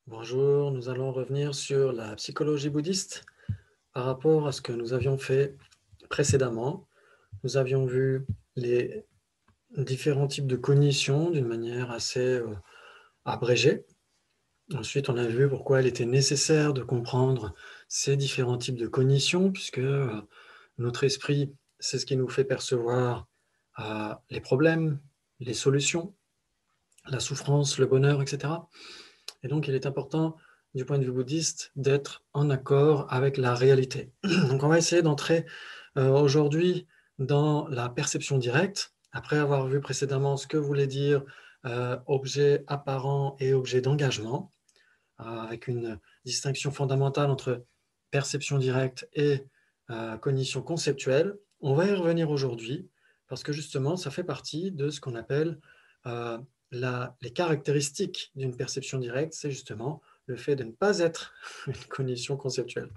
Bonjour, nous allons revenir sur la psychologie bouddhiste par rapport à ce que nous avions fait précédemment. Nous avions vu les différents types de cognition d'une manière assez abrégée. Ensuite, on a vu pourquoi il était nécessaire de comprendre ces différents types de cognition, puisque notre esprit, c'est ce qui nous fait percevoir les problèmes, les solutions, la souffrance, le bonheur, etc. Et donc, il est important, du point de vue bouddhiste, d'être en accord avec la réalité. Donc, on va essayer d'entrer aujourd'hui dans la perception directe, après avoir vu précédemment ce que voulait dire objet apparent et objet d'engagement, avec une distinction fondamentale entre perception directe et cognition conceptuelle. On va y revenir aujourd'hui, parce que justement, ça fait partie de ce qu'on appelle euh, les caractéristiques d'une perception directe, c'est justement le fait de ne pas être une cognition conceptuelle.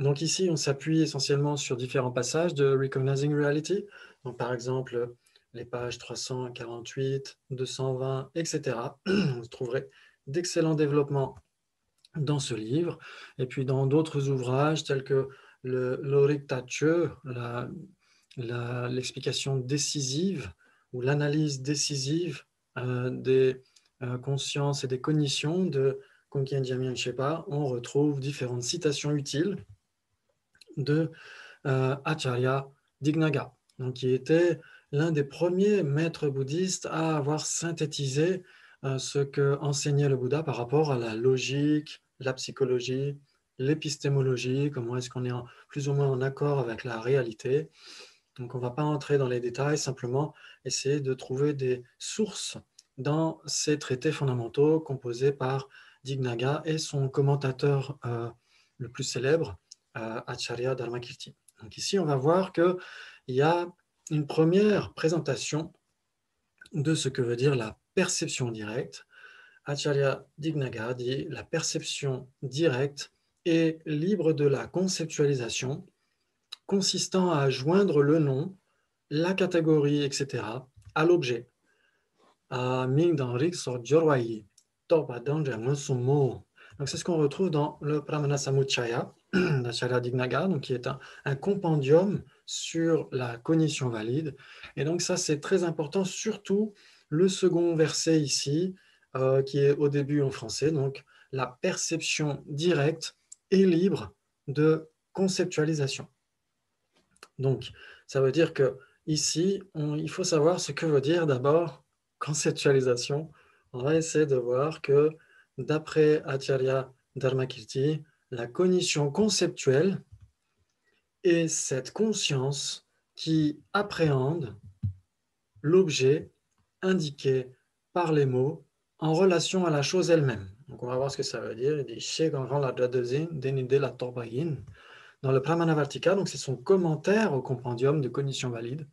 Donc ici, on s'appuie essentiellement sur différents passages de Recognizing Reality. Donc par exemple, les pages 348, 220, etc. Vous trouverez d'excellents développements dans ce livre. Et puis dans d'autres ouvrages tels que le Loriktache, l'explication décisive ou l'analyse décisive des consciences et des cognitions de Kunkien Jamian Shepa, on retrouve différentes citations utiles de Acharya Dignaga, donc, qui était l'un des premiers maîtres bouddhistes à avoir synthétisé ce que enseignait le Bouddha par rapport à la logique, la psychologie, l'épistémologie, comment est-ce qu'on est plus ou moins en accord avec la réalité. Donc on ne va pas entrer dans les détails, simplement essayer de trouver des sources dans ces traités fondamentaux composés par Dignaga et son commentateur le plus célèbre, Acharya Dharmakirti. Donc ici, on va voir qu'il y a une première présentation de ce que veut dire la perception directe. Acharya Dignaga dit la perception directe est libre de la conceptualisation, consistant à joindre le nom, la catégorie, etc., à l'objet. Donc c'est ce qu'on retrouve dans le Pramana Samuccaya d'Acharya Dignaga, donc qui est un compendium sur la cognition valide. Et donc ça, c'est très important, surtout le second verset ici, qui est au début en français. Donc la perception directe est libre de conceptualisation. Donc ça veut dire que ici, il faut savoir ce que veut dire d'abord conceptualisation. On va essayer de voir que d'après Acharya Dharmakirti, la cognition conceptuelle est cette conscience qui appréhende l'objet indiqué par les mots en relation à la chose elle-même. Donc on va voir ce que ça veut dire. Il dit dans le Pramanavartika, donc c'est son commentaire au compendium de cognition valide.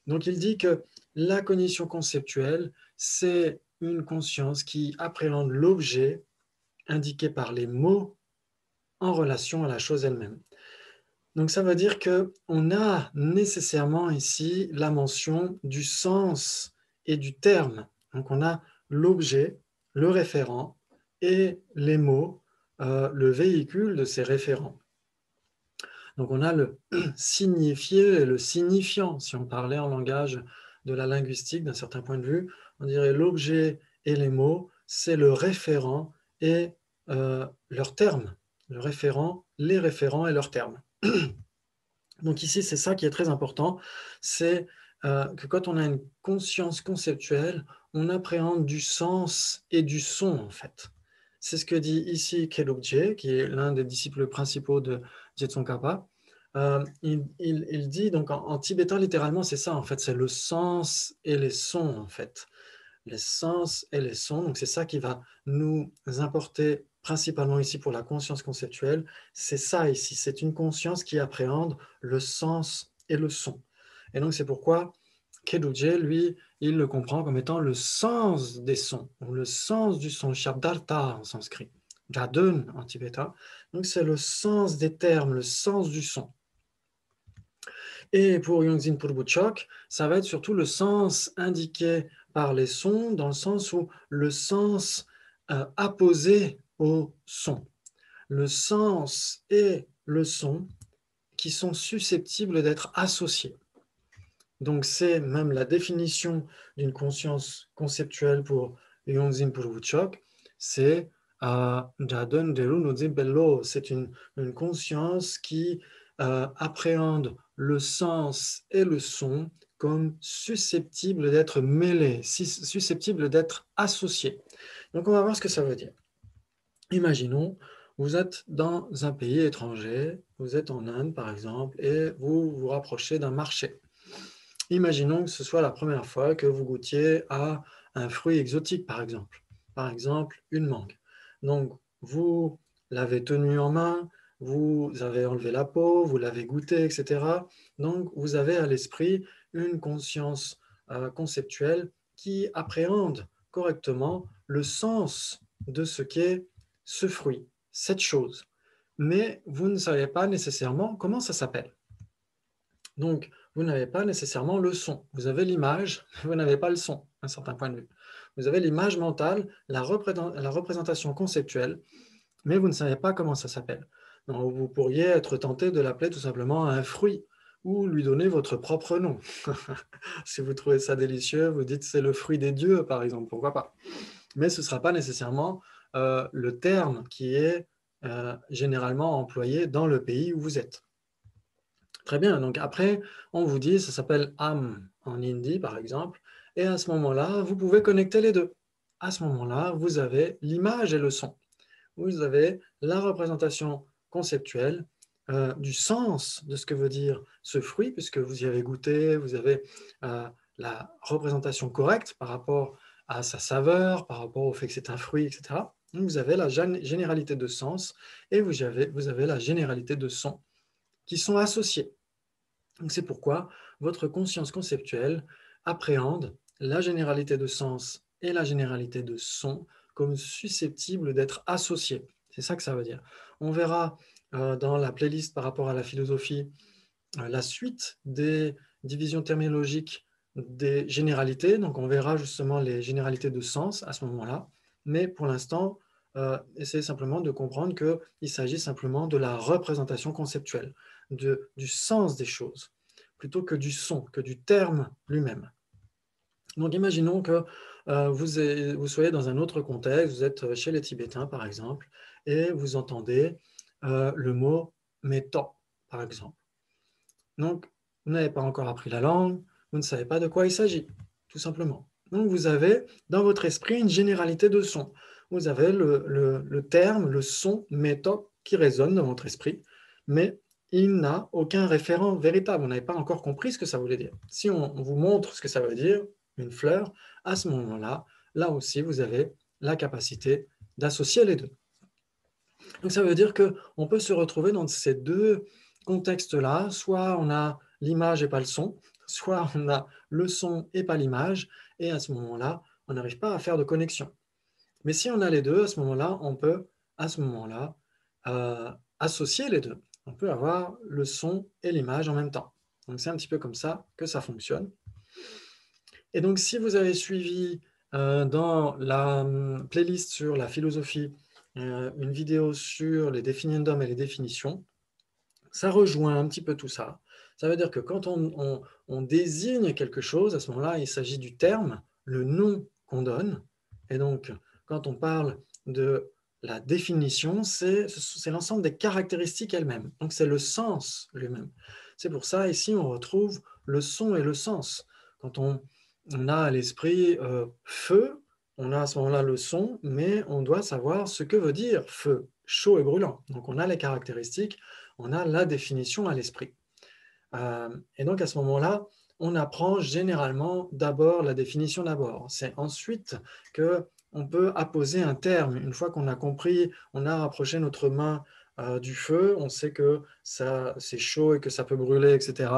Donc il dit que la cognition conceptuelle, c'est une conscience qui appréhende l'objet indiqué par les mots en relation à la chose elle-même. Donc ça veut dire qu'on a nécessairement ici la mention du sens et du terme. Donc on a l'objet, le référent et les mots, le véhicule de ces référents. Donc on a le signifié et le signifiant. Si on parlait en langage de la linguistique d'un certain point de vue, on dirait l'objet et les mots, c'est le référent et leurs termes. Le référent, les référents et leurs termes. Donc ici, c'est ça qui est très important, c'est que quand on a une conscience conceptuelle, on appréhende du sens et du son, en fait. C'est ce que dit ici Kelukje, qui est l'un des disciples principaux de Tsongkhapa. Il dit, donc en tibétain, littéralement, c'est ça, en fait, c'est le sens et les sons, en fait. Les sens et les sons, donc c'est ça qui va nous importer principalement ici pour la conscience conceptuelle. C'est ça ici, c'est une conscience qui appréhende le sens et le son. Et donc c'est pourquoi Keduje, lui, il le comprend comme étant le sens des sons, ou le sens du son, Shabdartha en sanskrit, Jadun en tibétain. Donc c'est le sens des termes, le sens du son. Et pour Yongzin Purbuchok, ça va être surtout le sens indiqué par les sons, dans le sens où le sens apposé au son. Le sens et le son qui sont susceptibles d'être associés. Donc, c'est même la définition d'une conscience conceptuelle pour Yongzin Purwuchok, c'est c'est une conscience qui appréhende le sens et le son comme susceptibles d'être mêlés, susceptibles d'être associés. Donc, on va voir ce que ça veut dire. Imaginons, vous êtes dans un pays étranger, vous êtes en Inde par exemple, et vous vous rapprochez d'un marché. Imaginons que ce soit la première fois que vous goûtiez à un fruit exotique, par exemple une mangue. Donc, vous l'avez tenu en main, vous avez enlevé la peau, vous l'avez goûté, etc. Donc, vous avez à l'esprit une conscience conceptuelle qui appréhende correctement le sens de ce qu'est ce fruit, cette chose. Mais vous ne savez pas nécessairement comment ça s'appelle. Donc, vous n'avez pas nécessairement le son. Vous avez l'image, vous n'avez pas le son, à un certain point de vue. Vous avez l'image mentale, la représentation conceptuelle, mais vous ne savez pas comment ça s'appelle. Donc, vous pourriez être tenté de l'appeler tout simplement un fruit ou lui donner votre propre nom. Si vous trouvez ça délicieux, vous dites c'est le fruit des dieux, par exemple, pourquoi pas. Mais ce ne sera pas nécessairement le terme qui est généralement employé dans le pays où vous êtes. Très bien, donc après, on vous dit, ça s'appelle am en hindi par exemple, et à ce moment-là, vous pouvez connecter les deux. À ce moment-là, vous avez l'image et le son. Vous avez la représentation conceptuelle du sens de ce que veut dire ce fruit, puisque vous y avez goûté, vous avez la représentation correcte par rapport à sa saveur, par rapport au fait que c'est un fruit, etc. Donc vous avez la généralité de sens et vous avez la généralité de son qui sont associés. Donc c'est pourquoi votre conscience conceptuelle appréhende la généralité de sens et la généralité de son comme susceptibles d'être associées. C'est ça que ça veut dire. On verra dans la playlist par rapport à la philosophie la suite des divisions terminologiques des généralités. Donc on verra justement les généralités de sens à ce moment-là. Mais pour l'instant, essayez simplement de comprendre qu'il s'agit simplement de la représentation conceptuelle, du sens des choses, plutôt que du son, que du terme lui-même. Donc imaginons que vous soyez dans un autre contexte, vous êtes chez les Tibétains par exemple, et vous entendez le mot métaux, par exemple. Donc, vous n'avez pas encore appris la langue, vous ne savez pas de quoi il s'agit, tout simplement. Donc, vous avez dans votre esprit une généralité de sons. Vous avez le terme, le son, méthode qui résonne dans votre esprit, mais il n'a aucun référent véritable. Vous n'avez pas encore compris ce que ça voulait dire. Si on vous montre ce que ça veut dire, une fleur, à ce moment-là, là aussi, vous avez la capacité d'associer les deux. Donc ça veut dire qu'on peut se retrouver dans ces deux contextes-là, soit on a l'image et pas le son, soit on a le son et pas l'image, et à ce moment-là, on n'arrive pas à faire de connexion. Mais si on a les deux, à ce moment-là, on peut, à ce moment-là, associer les deux. On peut avoir le son et l'image en même temps. Donc c'est un petit peu comme ça que ça fonctionne. Et donc si vous avez suivi dans la playlist sur la philosophie, une vidéo sur les définiendums et les définitions, ça rejoint un petit peu tout ça. Ça veut dire que quand on désigne quelque chose, à ce moment-là, il s'agit du terme, le nom qu'on donne. Et donc, quand on parle de la définition, c'est l'ensemble des caractéristiques elles-mêmes. Donc, c'est le sens lui-même. C'est pour ça, ici, on retrouve le son et le sens. Quand on a à l'esprit feu, on a à ce moment-là le son, mais on doit savoir ce que veut dire feu, chaud et brûlant. Donc, on a les caractéristiques, on a la définition à l'esprit. Et donc, à ce moment-là, on apprend généralement d'abord la définition d'abord. C'est ensuite qu'on peut apposer un terme. Une fois qu'on a compris, on a rapproché notre main du feu, on sait que c'est chaud et que ça peut brûler, etc.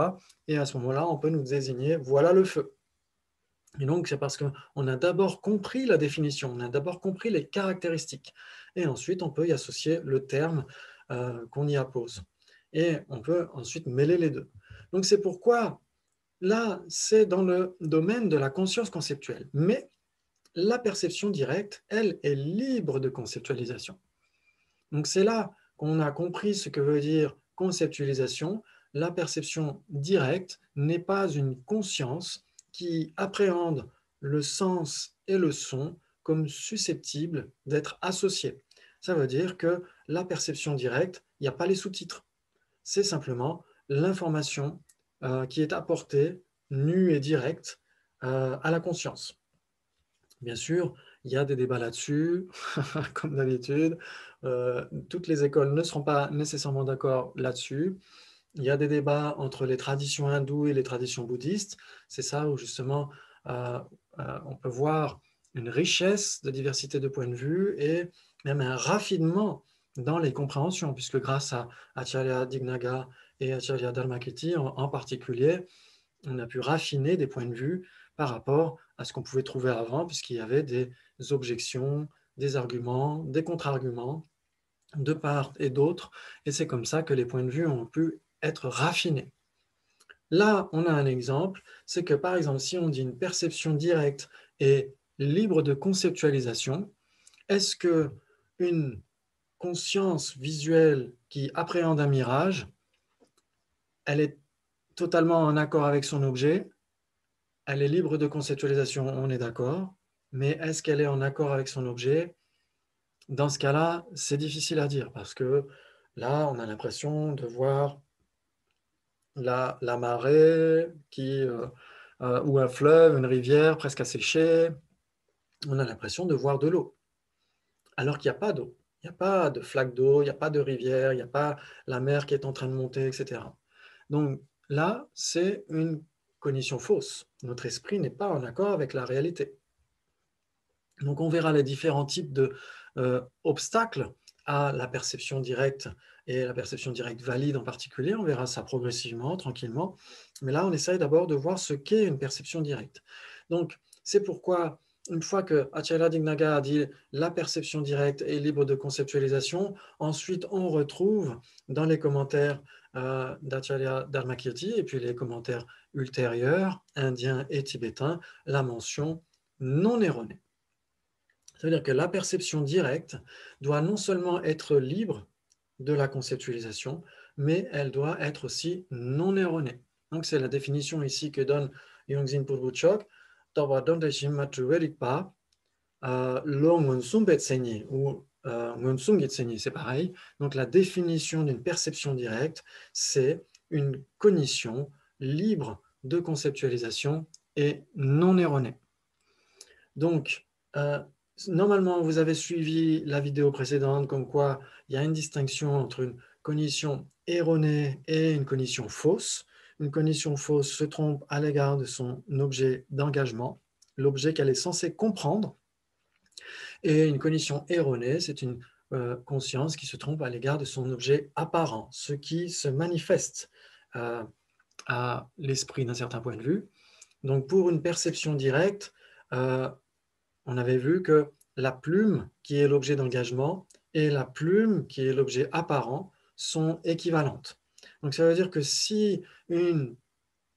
Et à ce moment-là, on peut nous désigner, voilà le feu. Et donc, c'est parce qu'on a d'abord compris la définition, on a d'abord compris les caractéristiques. Et ensuite, on peut y associer le terme qu'on y appose. Et on peut ensuite mêler les deux. Donc, c'est pourquoi, là, c'est dans le domaine de la conscience conceptuelle. Mais la perception directe, elle, est libre de conceptualisation. Donc c'est là qu'on a compris ce que veut dire conceptualisation. La perception directe n'est pas une conscience qui appréhende le sens et le son comme susceptibles d'être associés. Ça veut dire que la perception directe, il n'y a pas les sous-titres. C'est simplement l'information qui est apportée, nue et directe, à la conscience. Bien sûr, il y a des débats là-dessus, comme d'habitude. Toutes les écoles ne seront pas nécessairement d'accord là-dessus. Il y a des débats entre les traditions hindoues et les traditions bouddhistes. C'est ça où justement on peut voir une richesse de diversité de points de vue et même un raffinement dans les compréhensions, puisque grâce à Acharya Dignaga et Acharya Dharmakirti en particulier, on a pu raffiner des points de vue par rapport à ce qu'on pouvait trouver avant, puisqu'il y avait des objections, des arguments, des contre-arguments de part et d'autre, et c'est comme ça que les points de vue ont pu être raffinés. Là, on a un exemple, c'est que par exemple, si on dit une perception directe et libre de conceptualisation, est-ce que une conscience visuelle qui appréhende un mirage, elle est totalement en accord avec son objet? Elle est libre de conceptualisation, on est d'accord, mais est-ce qu'elle est en accord avec son objet? Dans ce cas-là, c'est difficile à dire parce que là, on a l'impression de voir la marée ou un fleuve, une rivière presque asséchée. On a l'impression de voir de l'eau, alors qu'il n'y a pas d'eau. Il n'y a pas de flaque d'eau, il n'y a pas de rivière, il n'y a pas la mer qui est en train de monter, etc. Donc là, c'est une cognition fausse. Notre esprit n'est pas en accord avec la réalité. Donc on verra les différents types d'obstacles à la perception directe et la perception directe valide en particulier. On verra ça progressivement, tranquillement. Mais là, on essaye d'abord de voir ce qu'est une perception directe. Donc c'est pourquoi, une fois que Acharya Dignaga a dit la perception directe est libre de conceptualisation, ensuite on retrouve dans les commentaires d'Acharya Dharmakirti et puis les commentaires ultérieurs, indiens et tibétains, la mention non erronée. Ça veut dire que la perception directe doit non seulement être libre de la conceptualisation, mais elle doit être aussi non erronée. Donc c'est la définition ici que donne Yongzin Purbuchok, Tawa Dondeshim Matruverikpa, Lo Ngunsum Betsenyi ou Ngunsum Gitsenyi, c'est pareil. Donc la définition d'une perception directe, c'est une cognition libre de conceptualisation et non erronée. Donc, normalement, vous avez suivi la vidéo précédente, comme quoi il y a une distinction entre une cognition erronée et une cognition fausse. Une cognition fausse se trompe à l'égard de son objet d'engagement, l'objet qu'elle est censée comprendre. Et une cognition erronée, c'est une conscience qui se trompe à l'égard de son objet apparent, ce qui se manifeste à l'esprit d'un certain point de vue. Donc, pour une perception directe, on avait vu que la plume, qui est l'objet d'engagement, et la plume, qui est l'objet apparent, sont équivalentes. Donc ça veut dire que si une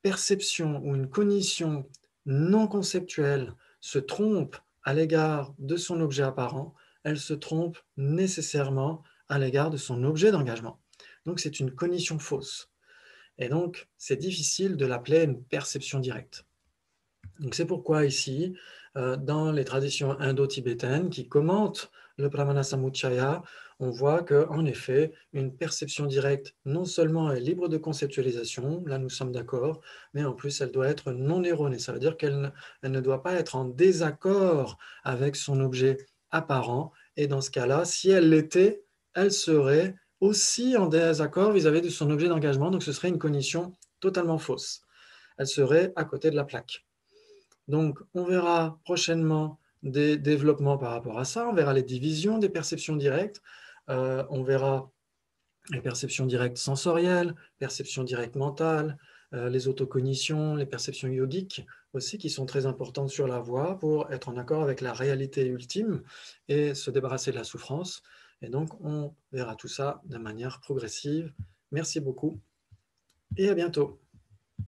perception ou une cognition non conceptuelle se trompe à l'égard de son objet apparent, elle se trompe nécessairement à l'égard de son objet d'engagement. Donc c'est une cognition fausse. Et donc c'est difficile de l'appeler une perception directe. Donc c'est pourquoi ici, dans les traditions indo-tibétaines qui commentent le Pramana Samuccaya, on voit qu'en effet, une perception directe non seulement est libre de conceptualisation, là nous sommes d'accord, mais en plus elle doit être non erronée. Ça veut dire qu'elle ne doit pas être en désaccord avec son objet apparent. Et dans ce cas-là, si elle l'était, elle serait aussi en désaccord vis-à-vis de son objet d'engagement. Donc ce serait une cognition totalement fausse. Elle serait à côté de la plaque. Donc, on verra prochainement des développements par rapport à ça. On verra les divisions des perceptions directes. On verra les perceptions directes sensorielles, perceptions directes mentales, les autocognitions, les perceptions yogiques aussi, qui sont très importantes sur la voie pour être en accord avec la réalité ultime et se débarrasser de la souffrance. Et donc, on verra tout ça de manière progressive. Merci beaucoup et à bientôt.